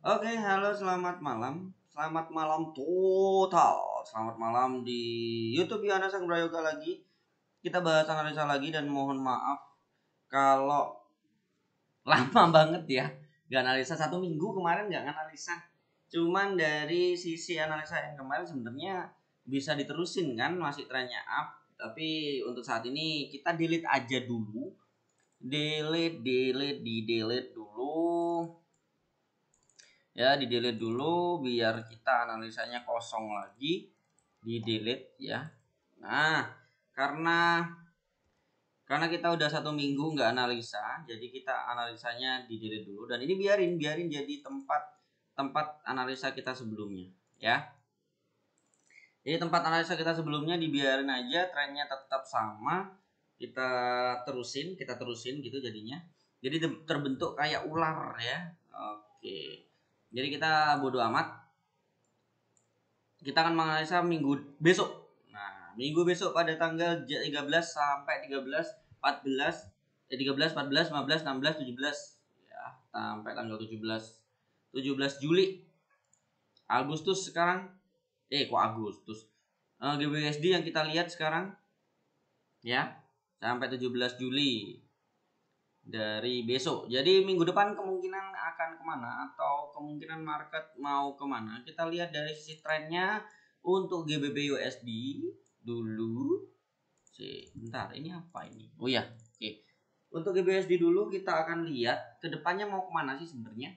Oke, halo, selamat malam. Selamat malam total. Selamat malam di YouTube Yana Sang Prayoga lagi. Kita bahas analisa lagi dan mohon maaf kalau lama banget ya. Gak analisa 1 minggu kemarin gak analisa. Cuman dari sisi analisa yang kemarin sebenarnya bisa diterusin kan, masih trennya up. Tapi untuk saat ini kita delete aja dulu. Delete dulu. Ya, di delete dulu biar kita analisanya kosong lagi, di delete ya. Nah, karena kita udah 1 minggu nggak analisa, jadi kita analisanya di delete dulu, dan ini biarin jadi tempat analisa kita sebelumnya ya. Jadi tempat analisa kita sebelumnya dibiarin aja, trennya tetap sama, kita terusin gitu jadinya. Jadi terbentuk kayak ular ya. Oke. Jadi kita bodo amat. Kita akan menganalisa minggu besok. Nah, minggu besok pada tanggal 13 sampai 13, 14, 13, 14, 15, 16, 17 ya, sampai tanggal 17 Juli. Agustus sekarang. Kok Agustus? GBUSD yang kita lihat sekarang ya, sampai 17 Juli dari besok. Jadi minggu depan kemungkinan akan kemana, atau kemungkinan market mau kemana, kita lihat dari sisi trennya. Untuk GBP USD dulu. Bentar, ini apa ini? Oh ya, oke. Untuk GBUSD dulu kita akan lihat kedepannya mau kemana sih sebenarnya.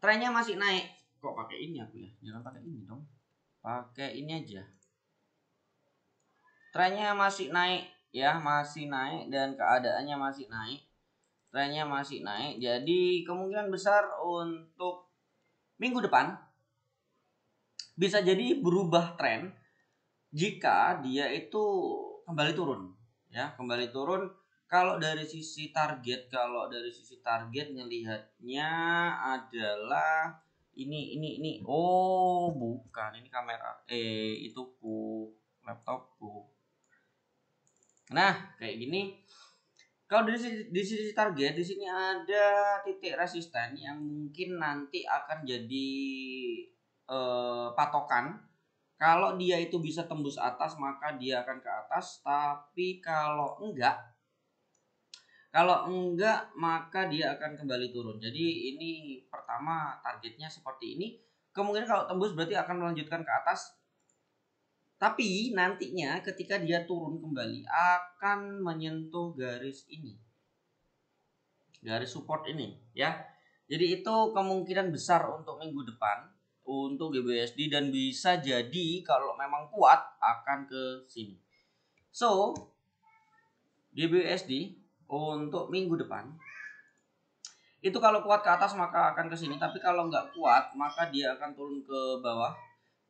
Trennya masih naik. Kok pakai ini aku ya? Jangan pakai ini dong. Pakai ini aja. Trennya masih naik ya, masih naik dan keadaannya masih naik. Trennya masih naik. Jadi kemungkinan besar untuk minggu depan bisa jadi berubah tren jika dia itu kembali turun ya, kembali turun. Kalau dari sisi target ngelihatnya adalah ini. Oh, bukan, ini kamera ituku, laptopku. Nah, kayak gini. Kalau di sisi target, di sini ada titik resisten yang mungkin nanti akan jadi patokan. Kalau dia itu bisa tembus atas, maka dia akan ke atas. Tapi kalau enggak, maka dia akan kembali turun. Jadi ini pertama targetnya seperti ini. Kemungkinan kalau tembus berarti akan melanjutkan ke atas. Tapi nantinya ketika dia turun kembali akan menyentuh garis ini, garis support ini ya. Jadi itu kemungkinan besar untuk minggu depan untuk GBUSD, dan bisa jadi kalau memang kuat akan ke sini. So, GBUSD untuk minggu depan itu kalau kuat ke atas maka akan ke sini, tapi kalau nggak kuat maka dia akan turun ke bawah.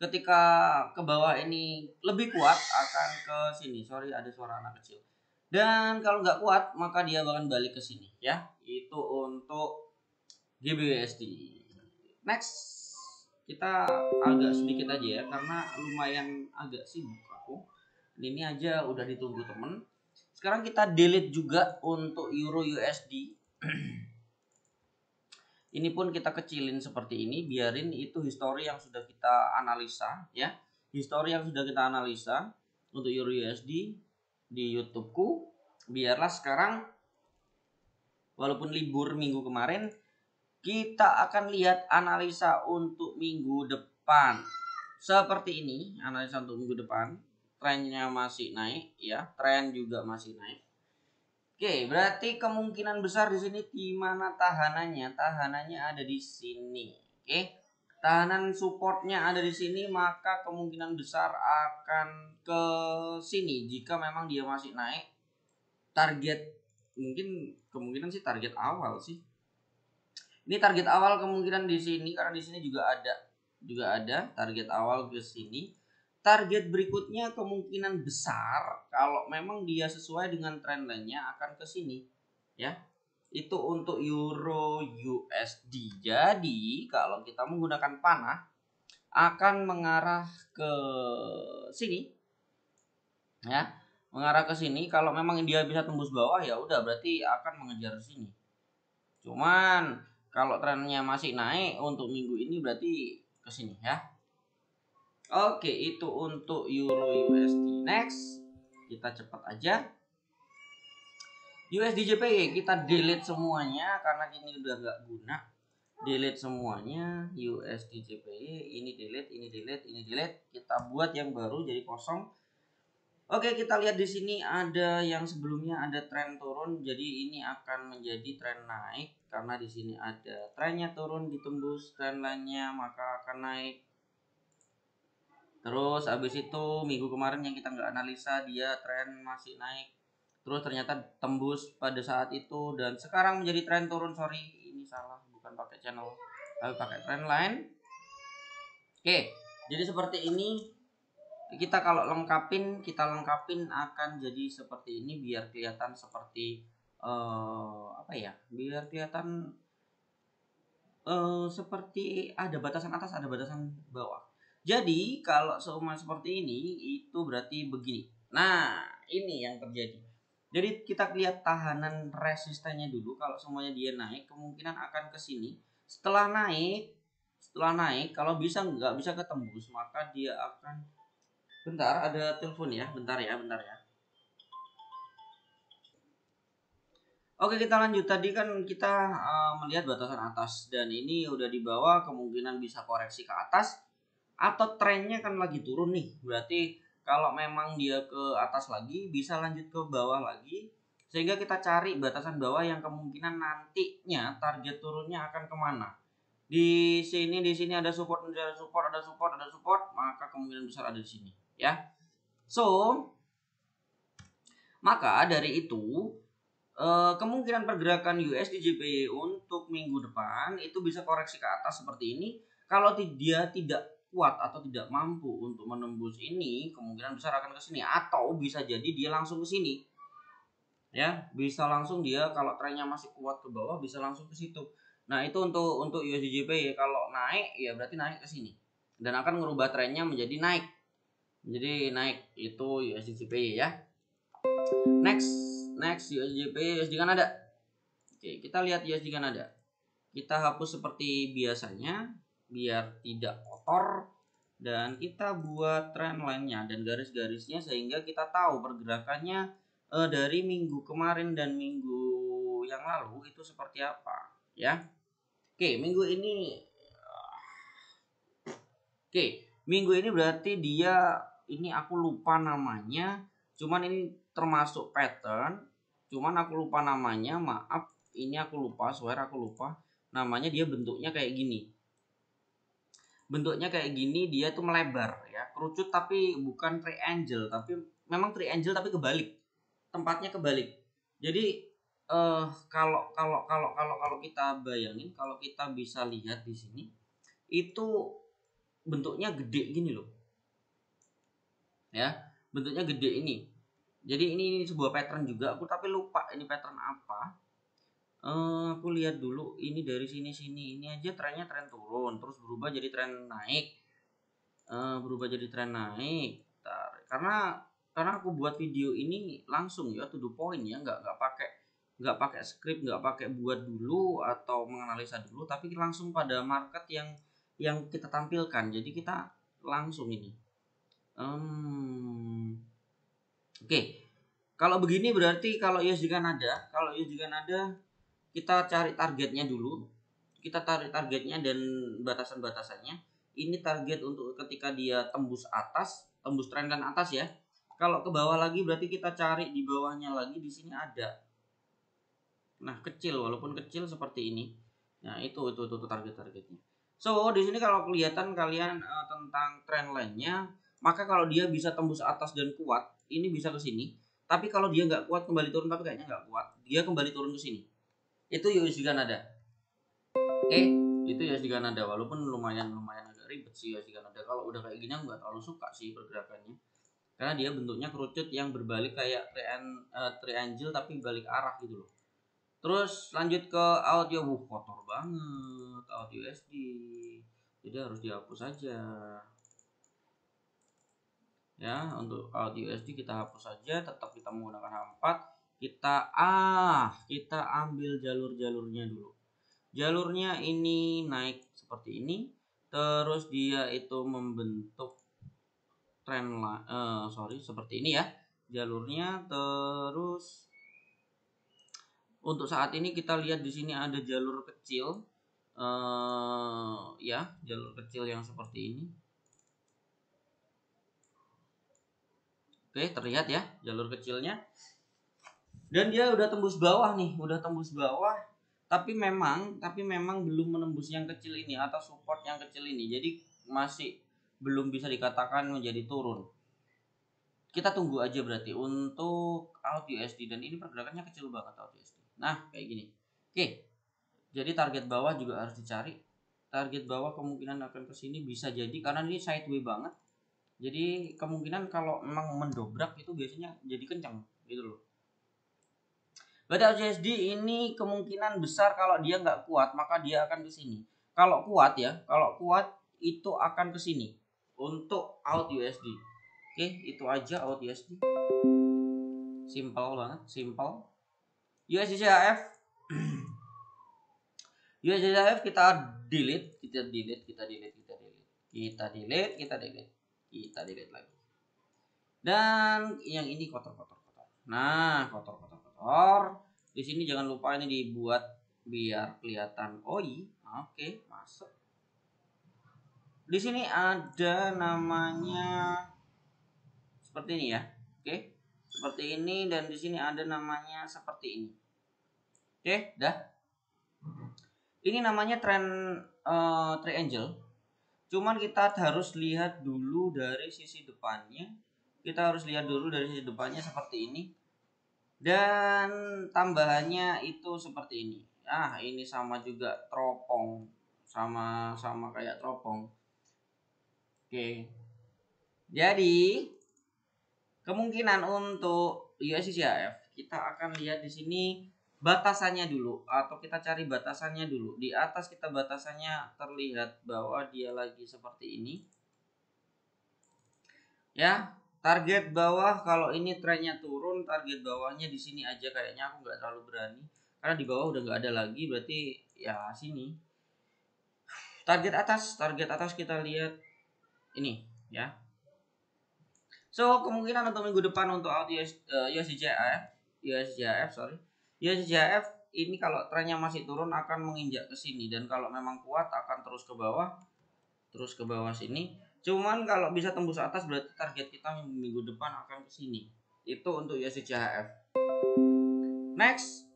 Ketika ke bawah ini lebih kuat akan ke sini. Sorry, ada suara anak kecil. Dan kalau nggak kuat maka dia akan balik ke sini ya. Itu untuk GBUSD. Next, kita agak sedikit aja ya, karena lumayan agak sibuk aku. Ini aja udah ditunggu temen. Sekarang kita delete juga untuk Euro USD. Ini pun kita kecilin seperti ini, biarin itu histori yang sudah kita analisa ya. Histori yang sudah kita analisa untuk Euro USD di YouTubeku. Biarlah sekarang, walaupun libur minggu kemarin, kita akan lihat analisa untuk minggu depan. Seperti ini, analisa untuk minggu depan. Trennya masih naik ya, tren juga masih naik. Oke, berarti kemungkinan besar di sini di mana tahanannya? Tahanannya ada di sini. Oke. Tahanan supportnya ada di sini, maka kemungkinan besar akan ke sini jika memang dia masih naik. Target kemungkinan sih target awal sih. Ini target awal kemungkinan di sini, karena di sini juga ada target awal ke sini. Target berikutnya kemungkinan besar kalau memang dia sesuai dengan trend line-nya akan ke sini ya. Itu untuk Euro USD. Jadi kalau kita menggunakan panah akan mengarah ke sini ya, mengarah ke sini. Kalau memang dia bisa tembus bawah ya udah, berarti akan mengejar sini. Cuman Kalau trennya masih naik untuk minggu ini berarti ke sini ya. Oke, itu untuk Euro USD. Next, kita cepat aja. USD JPY kita delete semuanya karena ini udah nggak guna. Delete semuanya USD JPY, ini delete, ini delete, ini delete. Kita buat yang baru jadi kosong. Oke, kita lihat di sini ada yang sebelumnya ada tren turun, jadi ini akan menjadi tren naik karena di sini ada trennya turun ditembus tren lainnya maka akan naik. Terus habis itu minggu kemarin yang kita nggak analisa dia tren masih naik, terus ternyata tembus pada saat itu dan sekarang menjadi tren turun. Sorry, ini salah, bukan pakai channel tapi pakai tren lain. Oke, jadi seperti ini. Kita kalau kita lengkapin akan jadi seperti ini biar kelihatan seperti apa ya, biar kelihatan seperti ada batasan atas ada batasan bawah. Jadi kalau seumpama seperti ini itu berarti begini. Nah ini yang terjadi. Jadi kita lihat tahanan resistennya dulu. Kalau semuanya dia naik kemungkinan akan ke sini. Setelah naik kalau nggak bisa ketembus maka dia akan. Bentar, ada telepon ya. Bentar ya. Oke, kita lanjut. Tadi kan kita melihat batasan atas dan ini udah di bawah, kemungkinan bisa koreksi ke atas atau trennya kan lagi turun nih. Berarti kalau memang dia ke atas lagi bisa lanjut ke bawah lagi. Sehingga kita cari batasan bawah yang kemungkinan nantinya target turunnya akan kemana. Di sini ada support, maka kemungkinan besar ada di sini, ya. So, maka dari itu kemungkinan pergerakan USD JPY untuk minggu depan itu bisa koreksi ke atas seperti ini. Kalau dia tidak kuat atau tidak mampu untuk menembus ini, kemungkinan besar akan ke sini atau bisa jadi dia langsung ke sini. Ya, bisa langsung dia kalau trennya masih kuat ke bawah bisa langsung ke situ. Nah, itu untuk USD JPY kalau naik ya berarti naik ke sini dan akan merubah trennya menjadi naik. Jadi naik itu USD JPY ya. Next USD JPY, USD Kanada. Oke, kita lihat USD Kanada. Kita hapus seperti biasanya biar tidak kotor dan kita buat trend line-nya dan garis-garisnya sehingga kita tahu pergerakannya dari minggu kemarin dan minggu yang lalu itu seperti apa, ya. Minggu ini berarti dia ini aku lupa namanya, cuman ini termasuk pattern, cuman aku lupa namanya, maaf, ini aku lupa, swear aku lupa namanya. Dia bentuknya kayak gini, dia tuh melebar ya, kerucut tapi bukan triangle, tapi memang triangle tapi kebalik, tempatnya kebalik. Jadi kalau kita bayangin, kalau kita bisa lihat di sini itu bentuknya gede gini loh, ya, bentuknya gede ini. Jadi ini sebuah pattern juga, aku tapi lupa ini pattern apa. Aku lihat dulu ini dari sini ini aja trennya tren turun terus berubah jadi tren naik, karena aku buat video ini langsung ya to the point ya, nggak pakai skrip, nggak pakai buat dulu atau menganalisa dulu, tapi langsung pada market yang kita tampilkan. Jadi kita langsung ini. Oke. Kalau begini berarti kalau USD Kanada, kita cari targetnya dulu. Kita tarik targetnya dan batasan-batasannya. Ini target untuk ketika dia tembus tren kan atas ya. Kalau ke bawah lagi berarti kita cari di bawahnya lagi, di sini ada. Nah, kecil, walaupun kecil seperti ini. Nah, itu target-targetnya. So, di sini kalau kelihatan kalian tentang trend line-nya, maka kalau dia bisa tembus atas dan kuat, ini bisa ke sini. Tapi kalau dia nggak kuat kembali turun, tapi kayaknya nggak kuat, dia kembali turun ke sini. Itu USD Kanada. Oke, itu USD Kanada. Walaupun lumayan agak ribet sih USD Kanada. Kalau udah kayak gini nggak terlalu suka sih pergerakannya. Karena dia bentuknya kerucut yang berbalik kayak triangle tapi balik arah gitu loh. Terus lanjut ke audio, kotor banget audio USD, jadi harus dihapus saja ya. Untuk audio USD kita hapus saja, tetap kita menggunakan H4. Kita ambil jalurnya dulu. jalurnya ini naik seperti ini, terus dia itu membentuk seperti ini ya jalurnya. Terus untuk saat ini kita lihat di sini ada jalur kecil, ya jalur kecil yang seperti ini. Oke, terlihat ya jalur kecilnya. Dan dia udah tembus bawah nih, udah tembus bawah. Tapi memang belum menembus yang kecil ini atau support yang kecil ini. Jadi masih belum bisa dikatakan menjadi turun. Kita tunggu aja berarti untuk AUD/USD, dan ini pergerakannya kecil banget AUD/USD. Nah, kayak gini. Oke. Jadi target bawah juga harus dicari. Target bawah kemungkinan akan ke sini bisa jadi karena ini sideways banget. Jadi kemungkinan kalau memang mendobrak itu biasanya jadi kencang gitu loh. Berarti AUD/USD ini kemungkinan besar kalau dia nggak kuat maka dia akan ke sini. Kalau kuat ya, kalau kuat itu akan ke sini untuk AUD/USD. Oke, itu aja AUD/USD. Simple banget, simple. USD/CHF. USD/CHF kita delete lagi. Dan yang ini kotor. Nah, kotor. Di sini jangan lupa ini dibuat biar kelihatan OI. Oke, masuk. Di sini ada namanya seperti ini ya. Oke. Seperti ini, dan di sini ada namanya seperti ini. Oke, dah. Ini namanya triangle. Cuman kita harus lihat dulu dari sisi depannya. Seperti ini. Dan tambahannya itu seperti ini. Ini sama juga teropong. Sama kayak teropong. Oke. Jadi kemungkinan untuk USD/CHF kita akan lihat di sini batasannya dulu, atau kita cari batasannya dulu. Di atas kita batasannya terlihat bahwa dia lagi seperti ini. Ya, target bawah kalau ini trennya turun, target bawahnya di sini aja kayaknya. Aku nggak terlalu berani karena di bawah udah nggak ada lagi, berarti ya sini. Target atas kita lihat ini ya. So kemungkinan untuk minggu depan untuk USD/CHF ini kalau trennya masih turun akan menginjak ke sini, dan kalau memang kuat akan terus ke bawah sini. Cuman kalau bisa tembus atas berarti target kita minggu depan akan ke sini. Itu untuk USD/CHF. Next,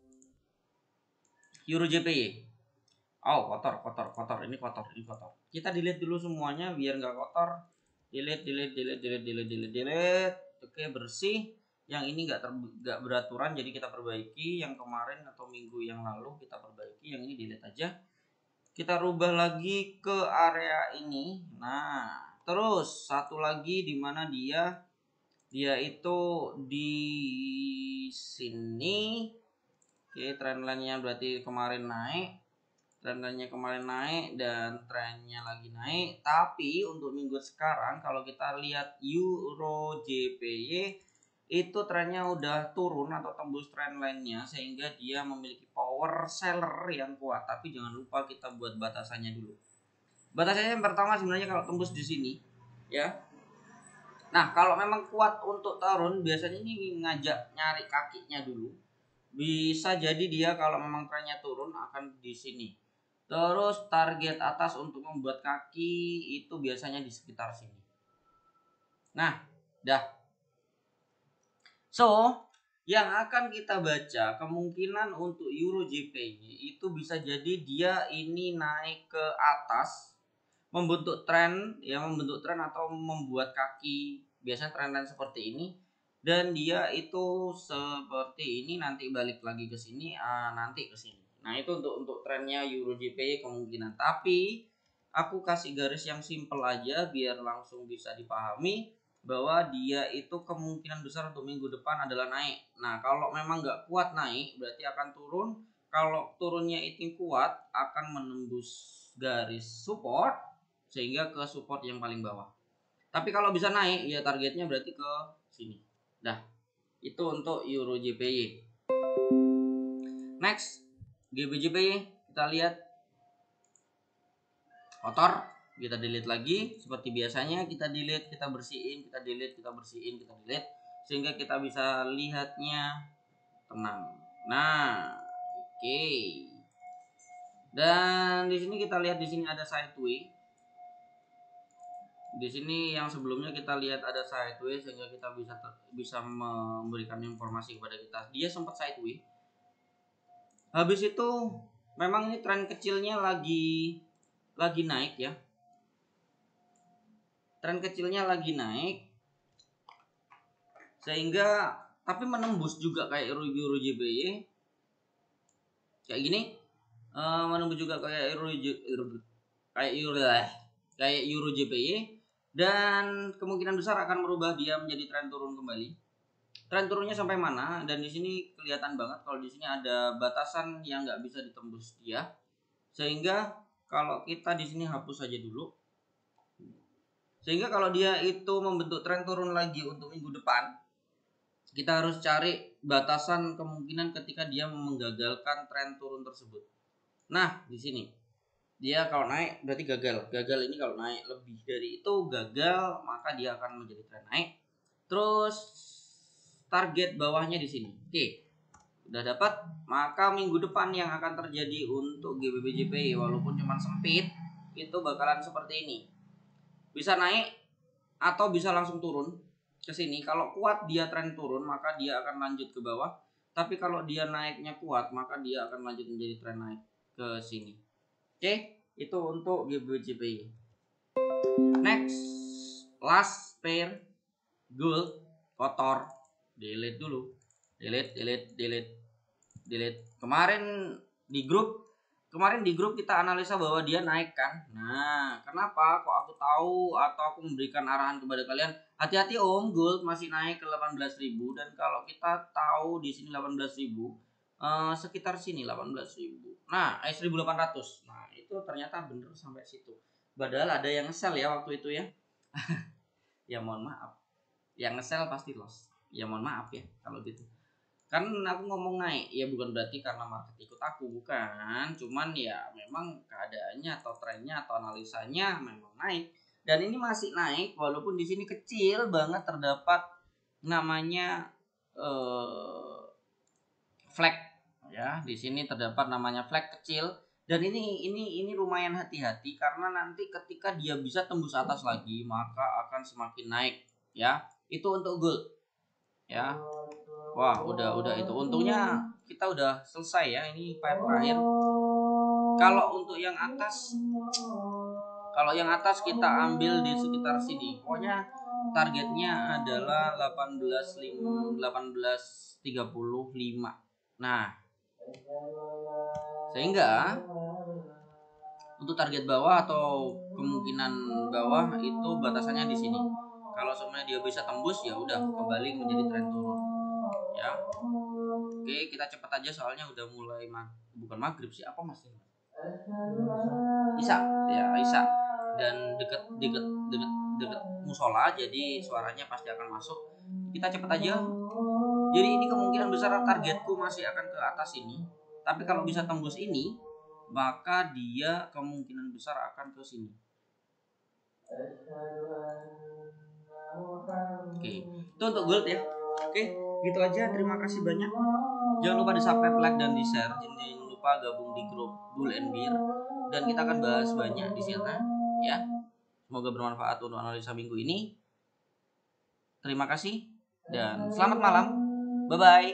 Euro JPY. Oh, kotor. Ini kotor. Kita delete dulu semuanya biar nggak kotor. Delete. Oke, bersih. Yang ini nggak beraturan, jadi kita perbaiki. Yang kemarin atau minggu yang lalu kita perbaiki. Yang ini delete aja. Kita rubah lagi ke area ini. Nah, terus satu lagi di mana dia itu di sini. Oke, trendline-nya berarti kemarin naik. Dan trennya lagi naik. Tapi untuk minggu sekarang kalau kita lihat Euro JPY itu trennya udah turun atau tembus trendline-nya, sehingga dia memiliki power seller yang kuat. Tapi jangan lupa kita buat batasannya dulu. Batasannya yang pertama sebenarnya kalau tembus di sini ya. Nah, kalau memang kuat untuk turun biasanya ini ngajak nyari kakinya dulu. Bisa jadi dia kalau memang trennya turun akan di sini. Terus target atas untuk membuat kaki itu biasanya di sekitar sini. Nah, dah. So, yang akan kita baca kemungkinan untuk Euro JPY itu bisa jadi dia ini naik ke atas, membentuk tren atau membuat kaki, biasanya trendline seperti ini, dan dia itu seperti ini nanti balik lagi ke sini, nanti ke sini. Nah, itu untuk trennya Euro JPY kemungkinan. Tapi aku kasih garis yang simple aja biar langsung bisa dipahami bahwa dia itu kemungkinan besar untuk minggu depan adalah naik. Nah, kalau memang nggak kuat naik berarti akan turun. Kalau turunnya itu kuat akan menembus garis support sehingga ke support yang paling bawah. Tapi kalau bisa naik ya targetnya berarti ke sini. Dah. Itu untuk Euro JPY. Next, GBJPY kita lihat kotor, kita delete lagi seperti biasanya, kita delete, kita bersihin, kita delete, kita bersihin, kita delete, sehingga kita bisa lihatnya tenang. Nah, oke. Dan di sini kita lihat, di sini ada sideway. Di sini yang sebelumnya kita lihat ada sideway, sehingga kita bisa memberikan informasi kepada kita dia sempat sideway. Habis itu memang ini tren kecilnya lagi naik ya. Tren kecilnya lagi naik, sehingga tapi menembus juga kayak Euro JPY kayak gini, menembus juga kayak Euro JPY, dan kemungkinan besar akan merubah dia menjadi tren turun kembali. Tren turunnya sampai mana? Dan di sini kelihatan banget kalau di sini ada batasan yang nggak bisa ditembus dia, sehingga kalau kita di sini hapus saja dulu. Sehingga kalau dia itu membentuk tren turun lagi untuk minggu depan, kita harus cari batasan kemungkinan ketika dia menggagalkan tren turun tersebut. Nah, di sini dia kalau naik berarti gagal. Gagal ini kalau naik lebih dari itu gagal, maka dia akan menjadi tren naik. Terus target bawahnya di sini. Oke. Udah dapat, maka minggu depan yang akan terjadi untuk GBP/JPY walaupun cuma sempit, itu bakalan seperti ini. Bisa naik atau bisa langsung turun ke sini. Kalau kuat dia tren turun, maka dia akan lanjut ke bawah. Tapi kalau dia naiknya kuat, maka dia akan lanjut menjadi tren naik ke sini. Oke, itu untuk GBP/JPY. Next, last pair gold kotor. Delete dulu. Delete. Kemarin di grup kita analisa bahwa dia naik kan. Nah, kenapa kok aku tahu atau aku memberikan arahan kepada kalian, hati-hati Om, gold masih naik ke 18.000, dan kalau kita tahu di sini 18.000, sekitar sini 18.000. Nah, 1.800. Nah, itu ternyata bener sampai situ. Padahal ada yang nge-sell ya waktu itu ya. Ya mohon maaf. Yang nge-sell pasti loss. Ya mohon maaf ya kalau gitu. Kan aku ngomong naik ya bukan berarti karena market ikut aku, bukan, cuman ya memang keadaannya atau trennya atau analisanya memang naik, dan ini masih naik walaupun di sini kecil banget terdapat namanya flag ya. Di sini terdapat namanya flag kecil, dan ini lumayan hati-hati karena nanti ketika dia bisa tembus atas lagi maka akan semakin naik ya. Itu untuk gold ya. Wah, udah itu. Untungnya kita udah selesai ya. Ini pair terakhir. Kalau untuk yang atas kita ambil di sekitar sini. Pokoknya targetnya adalah 18.35. Nah, sehingga untuk target bawah atau kemungkinan bawah itu batasannya di sini. Kalau semuanya dia bisa tembus ya udah kembali menjadi tren turun. Ya. Oke, kita cepat aja soalnya udah mulai bukan maghrib sih, apa masih? Isya. Dan deket musola, jadi suaranya pasti akan masuk. Kita cepat aja. Jadi ini kemungkinan besar targetku masih akan ke atas ini. Tapi kalau bisa tembus ini, maka dia kemungkinan besar akan ke sini. Oke, itu untuk gold ya. Oke, gitu aja. Terima kasih banyak. Jangan lupa di subscribe, like, dan di share. Jangan lupa gabung di grup Bull and Beer, dan kita akan bahas banyak di sana ya. Semoga bermanfaat untuk analisa minggu ini. Terima kasih dan selamat malam. Bye bye.